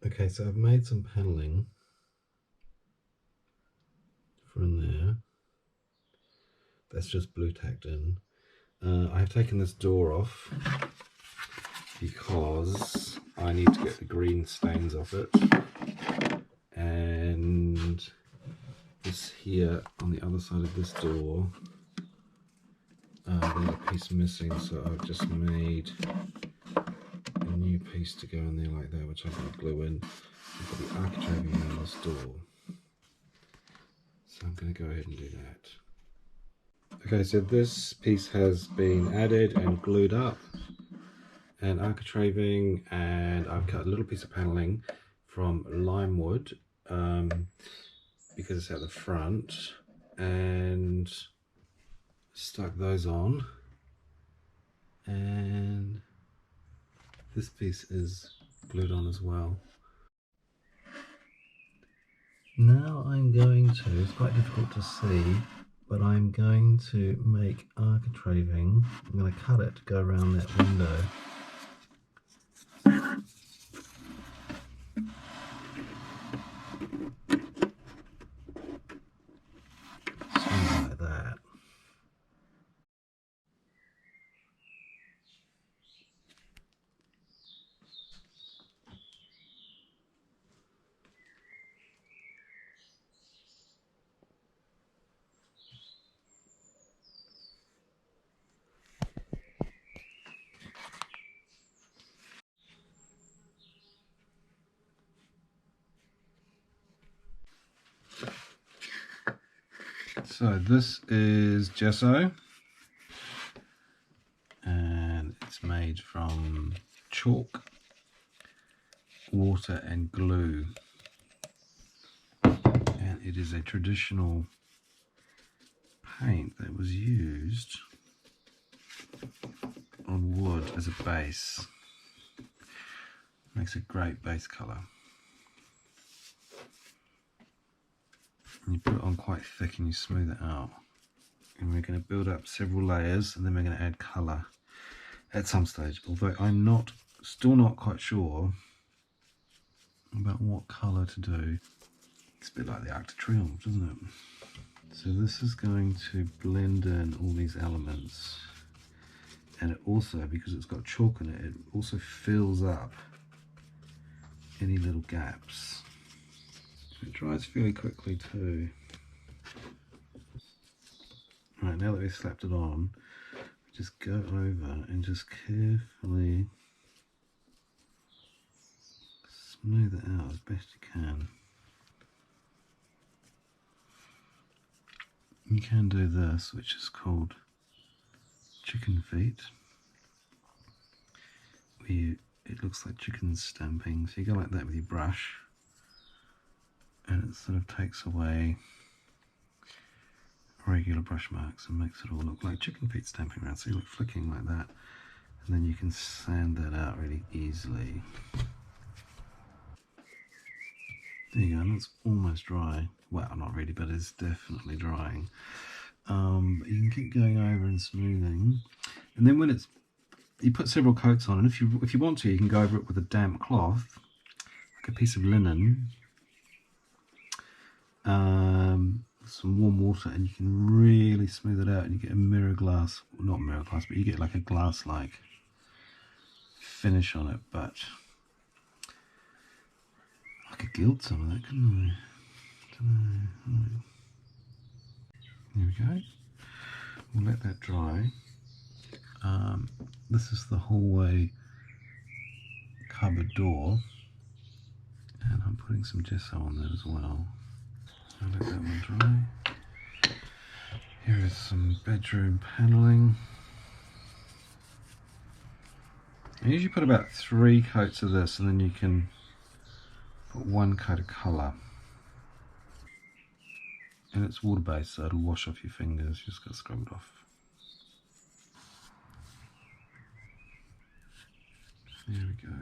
Okay, so I've made some paneling from there. That's just blue tacked in. I've taken this door off because I need to get the green stains off it. And this here on the other side of this door, there's a piece missing, so I've just made a new piece to go in there like that, which I'm going to glue in. I've got the architrave around this door. So I'm going to go ahead and do that. Okay, so this piece has been added and glued up and architraving, and I've cut a little piece of paneling from lime wood because it's at the front, and stuck those on, and this piece is glued on as well. Now I'm going to, it's quite difficult to see, but I'm going to make architraving. I'm going to cut it to go around that window. Something like that. So this is gesso, and it's made from chalk, water and glue, and it is a traditional paint that was used on wood as a base. Makes a great base colour. And you put it on quite thick and you smooth it out. And we're going to build up several layers, and then we're going to add colour at some stage, although I'm still not quite sure about what colour to do. It's a bit like the Arc de Triomphe, isn't it? So this is going to blend in all these elements, and it also, because it's got chalk in it, it also fills up any little gaps. It dries fairly quickly too. Right, now that we've slapped it on, just go over and just carefully smooth it out as best you can. You can do this, which is called chicken feet, where it looks like chicken stamping. So you go like that with your brush, and it sort of takes away regular brush marks and makes it all look like chicken feet stamping around. So you look flicking like that, and then you can sand that out really easily. There you go, and it's almost dry. Well, not really, but it's definitely drying. But you can keep going over and smoothing, and then when you put several coats on, and if you want to, you can go over it with a damp cloth, like a piece of linen, some warm water, and you can really smooth it out, and you get a mirror glass, well, not mirror glass, but you get like a glass-like finish on it. But I could gild some of that, couldn't I? Don't know. There we go. We'll let that dry. This is the hallway cupboard door, and I'm putting some gesso on that as well. I'll let that one dry. Here is some bedroom paneling. I usually put about 3 coats of this, and then you can put 1 coat of colour. And it's water based, so it'll wash off your fingers. You just got to scrub it off. There we go.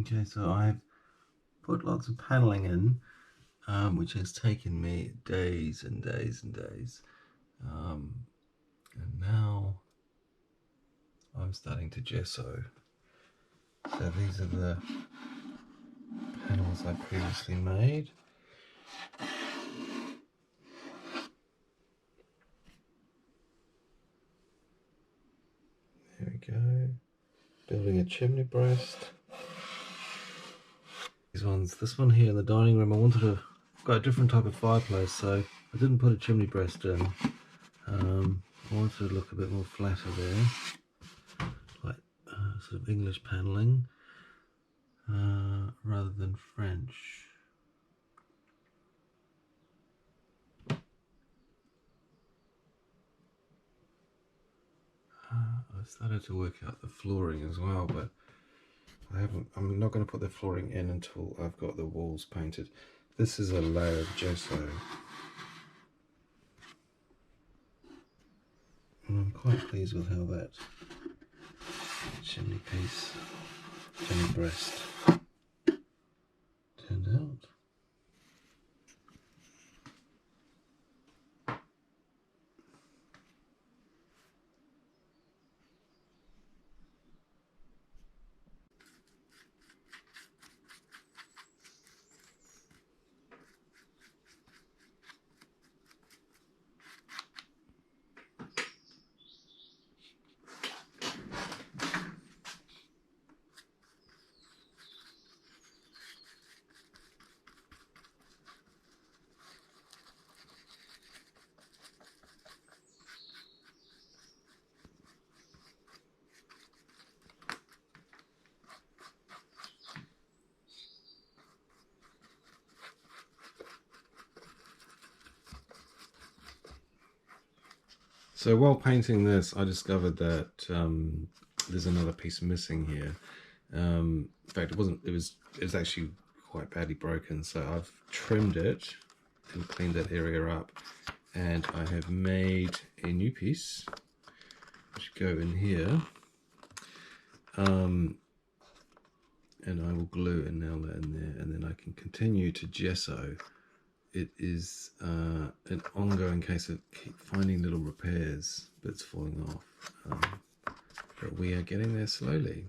Okay, so I've put lots of paneling in, which has taken me days and days and days. And now I'm starting to gesso. So these are the panels I previously made. There we go. Building a chimney breast. These ones, this one here in the dining room, I've got a different type of fireplace, so I didn't put a chimney breast in. I wanted to look a bit more flatter there, like sort of English panelling rather than French. I started to work out the flooring as well, but I'm not going to put the flooring in until I've got the walls painted. This is a layer of gesso, and I'm quite pleased with how that chimney breast turned out. So while painting this, I discovered that there's another piece missing here. In fact, it was actually quite badly broken. So I've trimmed it and cleaned that area up, and I have made a new piece which go in here. And I will glue and nail that in there, and then I can continue to gesso. It is an ongoing case of keep finding little repairs, bits falling off, but we are getting there slowly.